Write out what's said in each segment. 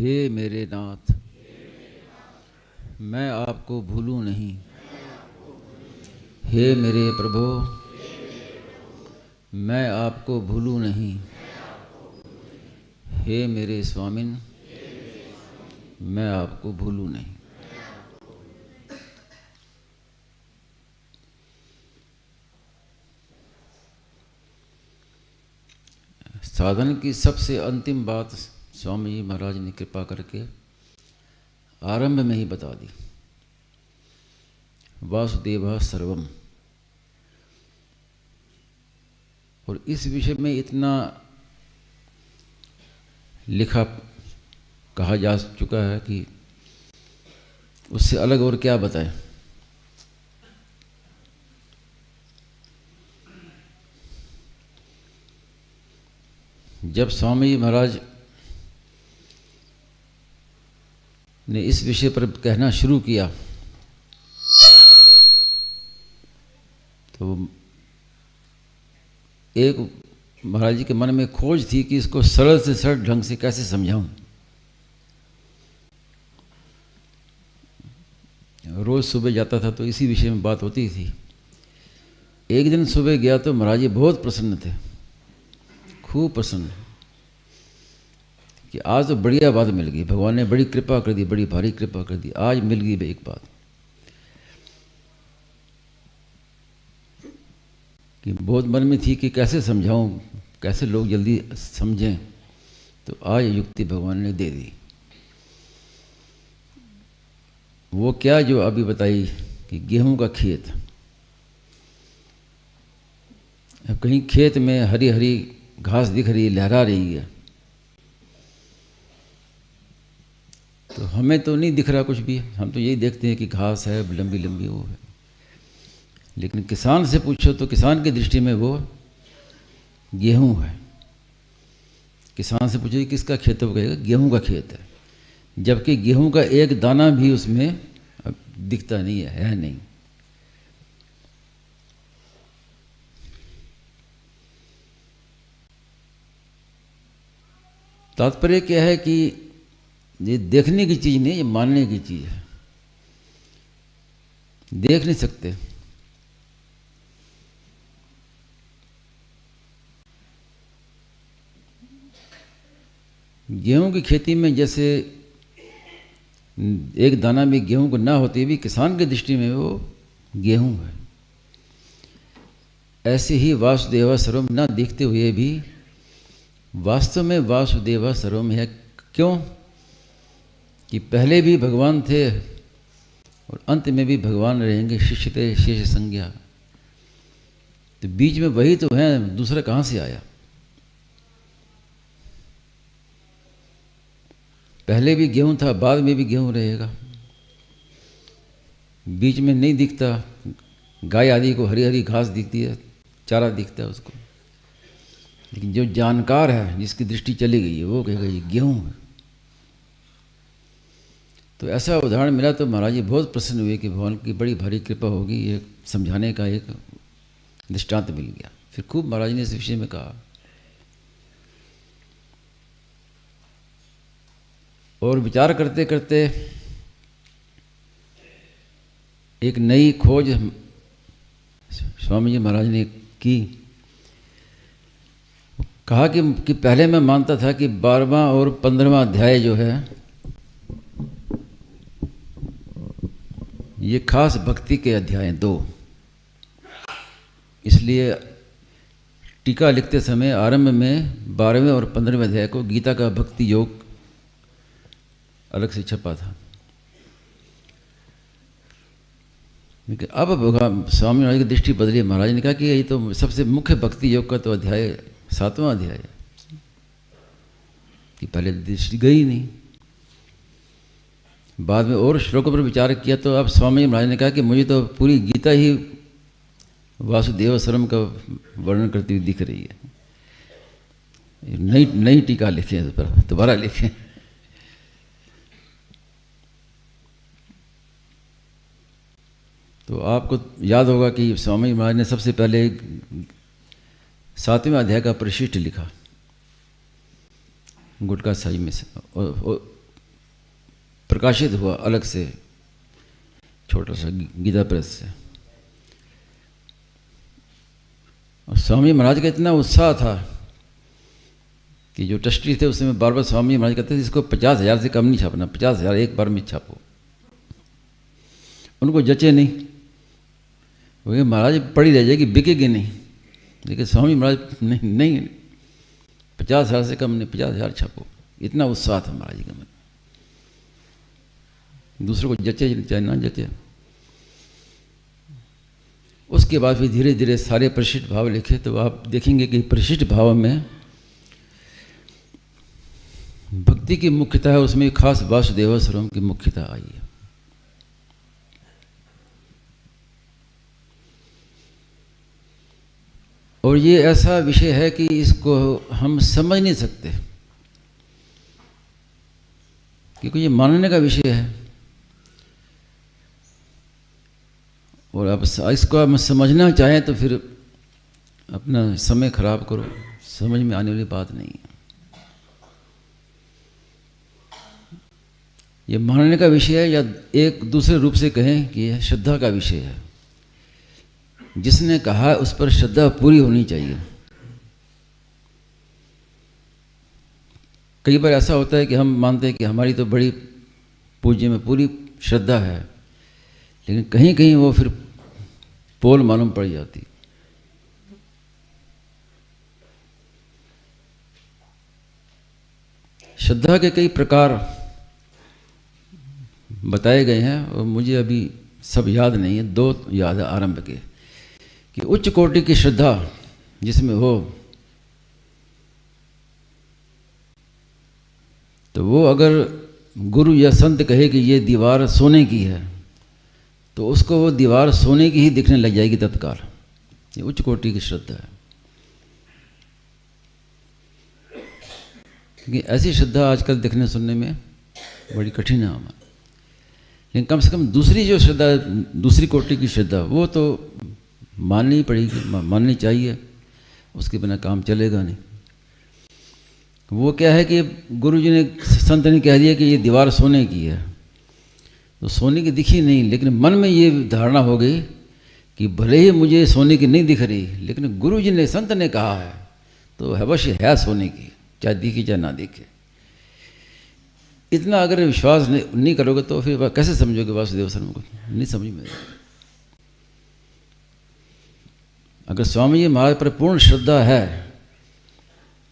हे मेरे नाथ, मैं आपको भूलूं नहीं। हे मेरे प्रभु, मैं आपको भूलूं नहीं। हे मेरे स्वामिन, मैं आपको भूलूं नहीं। साधन की सबसे अंतिम बात स्वामी जी महाराज ने कृपा करके आरंभ में ही बता दी। वासुदेव सर्वम। और इस विषय में इतना लिखा कहा जा चुका है कि उससे अलग और क्या बताएं। जब स्वामी जी महाराज ने इस विषय पर कहना शुरू किया तो एक महाराज जी के मन में खोज थी कि इसको सरल से सरल ढंग से कैसे समझाऊं। रोज सुबह जाता था तो इसी विषय में बात होती थी। एक दिन सुबह गया तो महाराज जी बहुत प्रसन्न थे, खूब प्रसन्न कि आज तो बढ़िया बात मिल गई, भगवान ने बड़ी कृपा कर दी, बड़ी भारी कृपा कर दी, आज मिल गई एक बात कि बहुत मन में थी कि कैसे समझाऊं, कैसे लोग जल्दी समझें। तो आज युक्ति भगवान ने दे दी। वो क्या जो अभी बताई कि गेहूं का खेत। अब कहीं खेत में हरी हरी घास दिख रही है, लहरा रही है, तो हमें तो नहीं दिख रहा कुछ भी। हम तो यही देखते हैं कि घास है, लंबी लंबी वो है। लेकिन किसान से पूछो तो किसान की दृष्टि में वो गेहूं है। किसान से पूछो किसका खेत है, वो कहेगा गेहूं का खेत है, जबकि गेहूं का एक दाना भी उसमें दिखता नहीं है नहीं। तात्पर्य क्या है कि ये देखने की चीज नहीं, ये मानने की चीज है। देख नहीं सकते। गेहूं की खेती में जैसे एक दाना भी गेहूं को ना होते भी किसान की दृष्टि में वो गेहूं है, ऐसे ही वासुदेव सर्वम ना दिखते हुए भी वास्तव में वासुदेव सर्वम है। क्यों कि पहले भी भगवान थे और अंत में भी भगवान रहेंगे। शिष्यते शेष संज्ञा, तो बीच में वही तो है, दूसरा कहाँ से आया। पहले भी गेहूं था, बाद में भी गेहूं रहेगा। बीच में नहीं दिखता। गाय आदि को हरी हरी घास दिखती है, चारा दिखता है उसको, लेकिन जो जानकार है, जिसकी दृष्टि चली गई है, वो कहेगा ये गेहूं है। तो ऐसा उदाहरण मिला तो महाराज जी बहुत प्रसन्न हुए कि भगवान की बड़ी भारी कृपा होगी, ये समझाने का एक दृष्टांत मिल गया। फिर खूब महाराज ने इस विषय में कहा और विचार करते करते एक नई खोज स्वामी जी महाराज ने की। कहा कि पहले मैं मानता था कि 12वां और 15वां अध्याय जो है ये खास भक्ति के अध्याय हैं 2। इसलिए टीका लिखते समय आरंभ में 12वें और 15वें अध्याय को गीता का भक्ति योग अलग से छपा था। लेकिन अब स्वामी महाराज की दृष्टि बदली। महाराज ने कहा कि ये तो सबसे मुख्य भक्ति योग का तो अध्याय 7वां अध्याय है, कि पहले दृष्टि गई नहीं। बाद में और श्लोकों पर विचार किया तो अब स्वामी महाराज ने कहा कि मुझे तो पूरी गीता ही वासुदेव सर्वम का वर्णन करती हुई दिख रही है। नई टीका लिखे इस पर, दोबारा लिखे। तो आपको याद होगा कि स्वामी महाराज ने सबसे पहले 7वें अध्याय का परिशिष्ट लिखा गुटका साई में से, और प्रकाशित हुआ अलग से, छोटा सा गीता प्रेस से। और स्वामी महाराज का इतना उत्साह था कि जो ट्रस्टी थे उसमें बार बार स्वामी महाराज कहते थे इसको 50,000 से कम नहीं छापना, 50,000 एक बार में छापो। उनको जचे नहीं, वो महाराज पड़ी रह जाएगी, बिकेगी नहीं। लेकिन स्वामी महाराज नहीं 50,000 से कम नहीं, 50,000 छापो। इतना उत्साह था महाराज जी का मन। दूसरों को जचे चाहे ना जचे। उसके बाद फिर धीरे धीरे सारे परिशिष्ट भाव लिखे, तो आप देखेंगे कि परिशिष्ट भाव में भक्ति की मुख्यता है, उसमें खास वासुदेव सर्वम की मुख्यता आई है। और ये ऐसा विषय है कि इसको हम समझ नहीं सकते, क्योंकि ये मानने का विषय है। और अब इसको हम समझना चाहें तो फिर अपना समय खराब करो, समझ में आने वाली बात नहीं है। ये मानने का विषय है, या एक दूसरे रूप से कहें कि यह श्रद्धा का विषय है। जिसने कहा है उस पर श्रद्धा पूरी होनी चाहिए। कई बार ऐसा होता है कि हम मानते हैं कि हमारी तो बड़ी पूज्य में पूरी श्रद्धा है, लेकिन कहीं कहीं वो फिर पोल मालूम पड़ जाती। श्रद्धा के कई प्रकार बताए गए हैं और मुझे अभी सब याद नहीं है, 2 याद है आरंभ के, कि उच्च कोटि की श्रद्धा जिसमें हो, तो वो अगर गुरु या संत कहे कि ये दीवार सोने की है, तो उसको वो दीवार सोने की ही दिखने लग जाएगी तत्काल। ये उच्च कोटि की श्रद्धा है। क्योंकि ऐसी श्रद्धा आजकल देखने सुनने में बड़ी कठिन है हमारी। लेकिन कम से कम दूसरी जो श्रद्धा, दूसरी कोटि की श्रद्धा, वो तो माननी पड़ेगी, माननी चाहिए, उसके बिना काम चलेगा नहीं। वो क्या है कि गुरु जी ने, संत ने कह दिया कि ये दीवार सोने की है, तो सोने की दिखी नहीं, लेकिन मन में ये धारणा हो गई कि भले ही मुझे सोने की नहीं दिख रही, लेकिन गुरु जी ने, संत ने कहा है तो अवश्य है सोने की, चाहे दिखे चाहे ना दिखे। इतना अगर विश्वास नहीं करोगे तो फिर कैसे समझोगे वासुदेव शर्मा को? नहीं समझ में। अगर स्वामी जी महाराज पर पूर्ण श्रद्धा है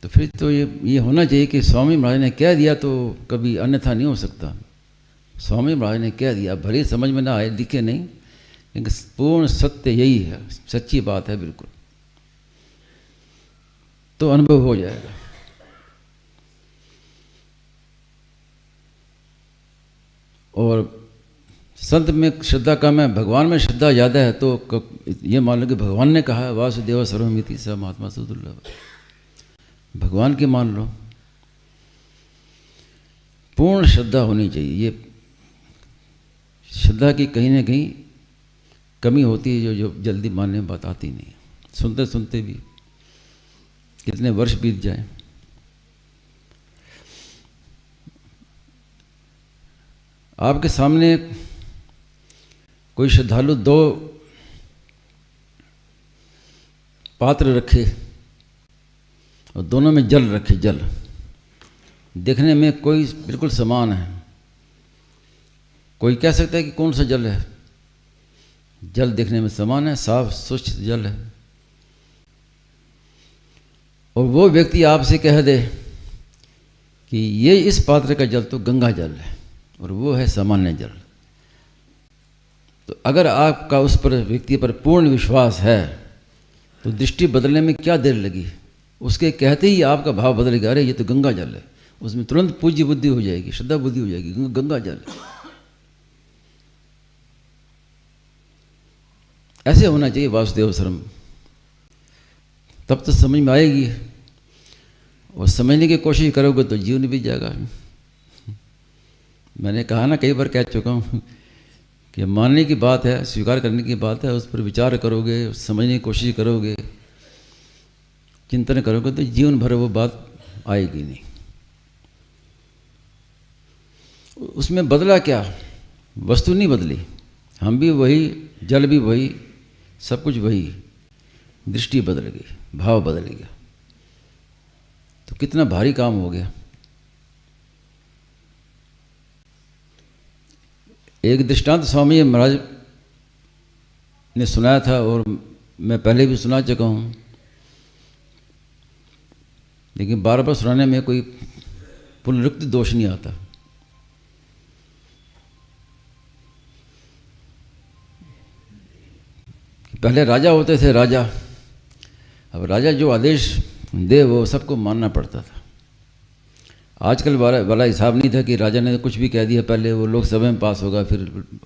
तो फिर तो ये होना चाहिए कि स्वामी महाराज ने कह दिया तो कभी अन्यथा नहीं हो सकता। स्वामी महाराज ने कह दिया, भले समझ में ना आए, दिखे नहीं, लेकिन पूर्ण सत्य यही है, सच्ची बात है बिल्कुल, तो अनुभव हो जाएगा। और संत में श्रद्धा कम है, भगवान में श्रद्धा ज़्यादा है, तो ये मान लो कि भगवान ने कहा है वासुदेव सर्वमिति स महात्मा सुदुर्लभ, भगवान की मान लो। पूर्ण श्रद्धा होनी चाहिए। ये श्रद्धा की कहीं ना कहीं कमी होती है, जो जल्दी मानने में बात आती नहीं। सुनते सुनते भी कितने वर्ष बीत जाए। आपके सामने कोई श्रद्धालु 2 पात्र रखे और दोनों में जल रखे, जल देखने में कोई बिल्कुल समान है। कोई कह सकता है कि कौन सा जल है? जल देखने में समान है, साफ स्वच्छ जल है। और वो व्यक्ति आपसे कह दे कि ये इस पात्र का जल तो गंगा जल है और वो है सामान्य जल, तो अगर आपका उस पर, व्यक्ति पर पूर्ण विश्वास है तो दृष्टि बदलने में क्या देर लगी? उसके कहते ही आपका भाव बदल गया, अरे ये तो गंगा जल है। उसमें तुरंत पूज्य बुद्धि हो जाएगी, श्रद्धा बुद्धि हो जाएगी, गंगा जल। ऐसे होना चाहिए वासुदेव शर्म, तब तो समझ में आएगी। और समझने की कोशिश करोगे तो जीवन बीत जाएगा। मैंने कहा ना, कई बार कह चुका हूँ कि मानने की बात है, स्वीकार करने की बात है, उस पर विचार करोगे, समझने की कोशिश करोगे, चिंतन करोगे तो जीवन भर वो बात आएगी नहीं। उसमें बदला क्या? वस्तु नहीं बदली, हम भी वही, जल भी वही, सब कुछ वही, दृष्टि बदल गई, भाव बदल गया। तो कितना भारी काम हो गया। एक दृष्टांत स्वामी महाराज ने सुनाया था और मैं पहले भी सुना चुका हूँ, लेकिन बार बार सुनाने में कोई पुनरुक्ति दोष नहीं आता। पहले राजा होते थे, राजा, अब राजा जो आदेश दे वो सबको मानना पड़ता था। आजकल वाला हिसाब नहीं था कि राजा ने कुछ भी कह दिया, पहले वो लोकसभा में पास होगा, फिर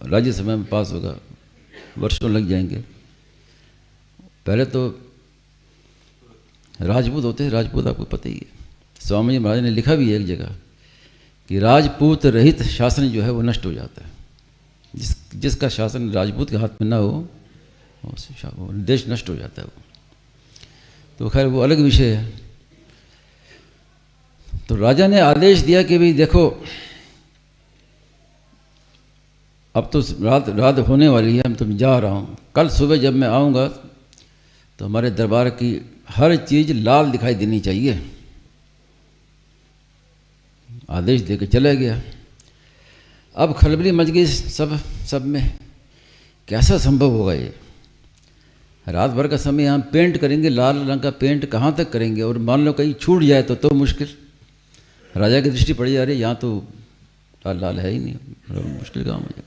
राज्यसभा में पास होगा, वर्षों लग जाएंगे। पहले तो राजपूत होते थे, राजपूत आपको पता ही है। स्वामी जी महाराज ने लिखा भी है एक जगह कि राजपूत रहित शासन जो है वो नष्ट हो जाता है। जिसका शासन राजपूत के हाथ में ना हो, देश नष्ट हो जाता है वो। तो खैर वो अलग विषय है। तो राजा ने आदेश दिया कि भाई देखो, अब तो रात होने वाली है, तो मैं जा रहा हूँ। कल सुबह जब मैं आऊँगा तो हमारे दरबार की हर चीज़ लाल दिखाई देनी चाहिए। आदेश दे के चला गया। अब खलबली मच गई सब में, कैसा संभव होगा ये? रात भर का समय हम पेंट करेंगे, लाल रंग का पेंट कहाँ तक करेंगे? और मान लो कहीं छूट जाए तो मुश्किल। राजा की दृष्टि पड़ जा रही है, यहाँ तो लाल है ही नहीं, मुश्किल काम है।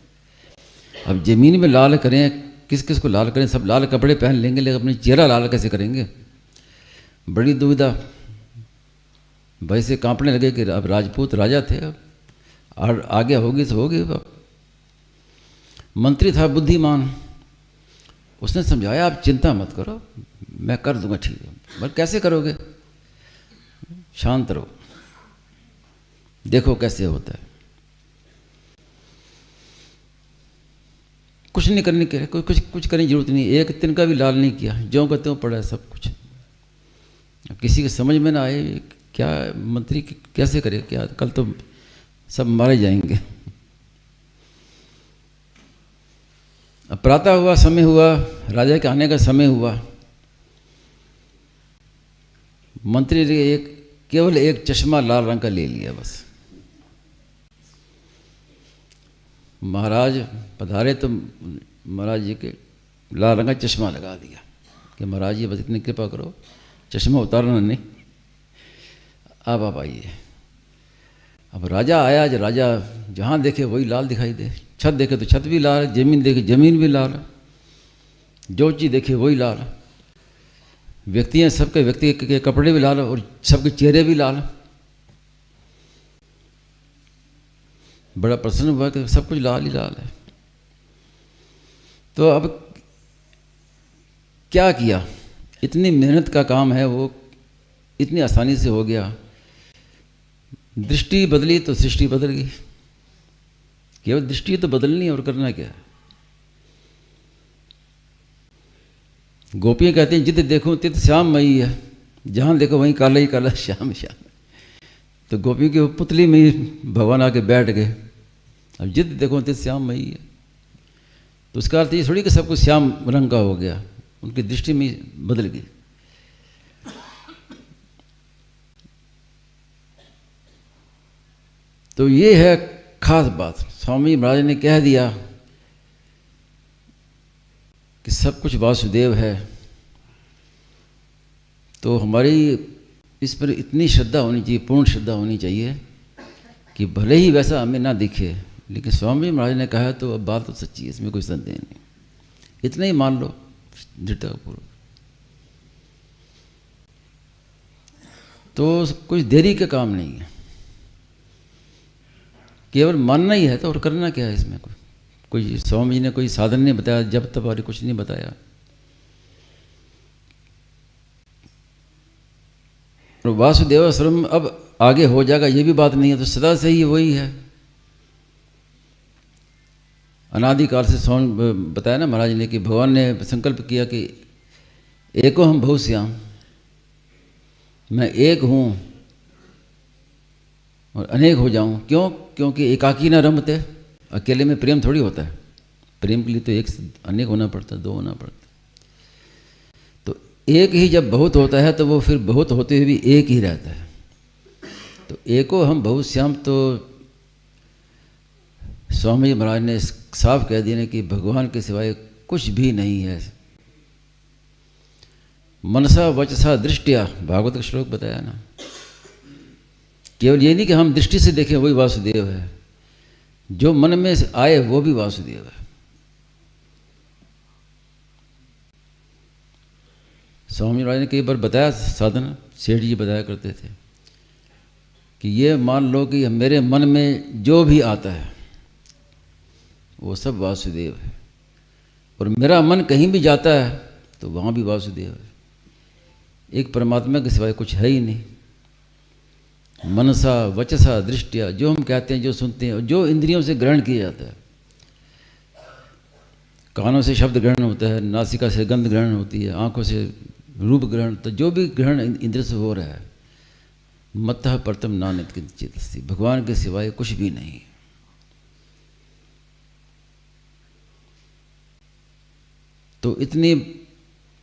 अब जमीन में लाल करें, किस किस को लाल करें? सब लाल कपड़े पहन लेंगे, लेकिन अपनी चेहरा लाल कैसे करेंगे? बड़ी दुविधा। भाई से कांपने लगे कि अब राजपूत राजा थे, अब आगे होगी तो होगी। मंत्री था बुद्धिमान, उसने समझाया आप चिंता मत करो, मैं कर दूंगा, ठीक है। पर कैसे करोगे? शांत रहो, देखो कैसे होता है। कुछ नहीं करने के, कुछ करने की जरूरत नहीं। एक तिनका भी लाल नहीं किया, ज्यों का त्यों पड़ा है सब कुछ। किसी के समझ में ना आए क्या मंत्री कैसे करे, क्या कल तो सब मारे जाएंगे। अब प्रातः हुआ, समय हुआ, राजा के आने का समय हुआ। मंत्री ने केवल एक चश्मा लाल रंग का ले लिया बस। महाराज पधारे तो महाराज जी के लाल रंग का चश्मा लगा दिया कि महाराज जी बस इतनी कृपा करो, चश्मा उतारना नहीं, अब आप आइए। अब राजा आया, राजा जहाँ देखे वही लाल दिखाई दे। छत देखे तो छत भी लाल, जमीन देखे जमीन भी लाल, जो चीज़ देखे वही लाल। व्यक्ति हैं, सबके व्यक्ति के कपड़े भी लाल और सबके चेहरे भी लाल। बड़ा प्रसन्न हुआ कि सब कुछ लाल ही लाल है। तो अब क्या किया? इतनी मेहनत का काम है वो, इतनी आसानी से हो गया। दृष्टि बदली तो सृष्टि बदल गई। केवल दृष्टि तो बदलनी है, और करना क्या है? गोपियाँ कहती हैं जित देखूं तित श्याम मई है, जहाँ देखो वहीं काला ही काला, श्याम श्याम। तो गोपियों की पुतली में ही भगवान आके बैठ गए। अब जित देखो तित श्याम मई है, तो उसका अर्थ ये थोड़ी कि सब कुछ श्याम रंग का हो गया, उनकी दृष्टि में बदल गई। तो ये है खास बात। स्वामी महाराज ने कह दिया कि सब कुछ वासुदेव है, तो हमारी इस पर इतनी श्रद्धा होनी चाहिए, पूर्ण श्रद्धा होनी चाहिए कि भले ही वैसा हमें ना दिखे, लेकिन स्वामी महाराज ने कहा तो अब बात तो सच्ची है, इसमें कोई संदेह नहीं। इतना ही मान लो दृढ़तापूर्वक। तो कुछ देरी का काम नहीं है, केवल मानना ही है। तो और करना क्या है इसमें? कोई स्वामी जी ने कोई साधन नहीं बताया, जब तब और कुछ नहीं बताया। और वासुदेव स्वयं अब आगे हो जाएगा ये भी बात नहीं है, तो सदा से ही वही है। अनादिकाल से स्वामी बताया ना महाराज ने कि भगवान ने संकल्प किया कि एको हम बहुश्याम, मैं एक हूँ और अनेक हो जाऊं। क्यों? क्योंकि एकाकी न रमते, अकेले में प्रेम थोड़ी होता है। प्रेम के लिए तो एक से अनेक होना पड़ता है, दो होना पड़ता है। तो एक ही जब बहुत होता है तो वो फिर बहुत होते हुए भी एक ही रहता है। तो एको हम बहुत श्याम, तो स्वामी जी महाराज ने साफ कह दिया कि भगवान के सिवाय कुछ भी नहीं है। मनसा वचसा दृष्टिया, भागवत का श्लोक बताया ना। केवल ये नहीं कि हम दृष्टि से देखें वही वासुदेव है, जो मन में आए वो भी वासुदेव है। स्वामी महाराज ने कई बार बताया साधन, सेठ जी बताया करते थे कि ये मान लो कि मेरे मन में जो भी आता है वो सब वासुदेव है, और मेरा मन कहीं भी जाता है तो वहाँ भी वासुदेव है। एक परमात्मा के सिवाय कुछ है ही नहीं। मनसा वचसा दृष्टिया, जो हम कहते हैं, जो सुनते हैं, जो इंद्रियों से ग्रहण किया जाता है, कानों से शब्द ग्रहण होता है, नासिका से गंध ग्रहण होती है, आंखों से रूप ग्रहण, तो जो भी ग्रहण इंद्र से हो रहा है, मत्तः परतम नान्यत् किंचित्, भगवान के सिवाय कुछ भी नहीं। तो इतने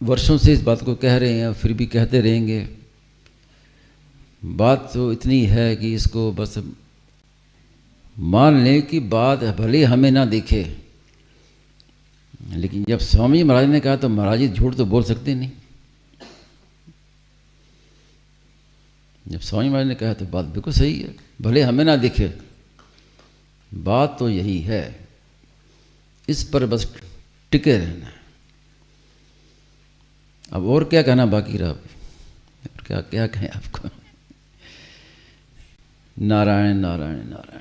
वर्षों से इस बात को कह रहे हैं, फिर भी कहते रहेंगे। बात तो इतनी है कि इसको बस मान लें कि बात भले हमें ना दिखे, लेकिन जब स्वामी महाराज ने कहा तो महाराज जी झूठ तो बोल सकते नहीं। जब स्वामी महाराज ने कहा तो बात बिल्कुल सही है, भले हमें ना दिखे, बात तो यही है। इस पर बस टिके रहना। अब और क्या कहना बाकी रहा, क्या क्या कहें आपको। नारायण नारायण नारायण।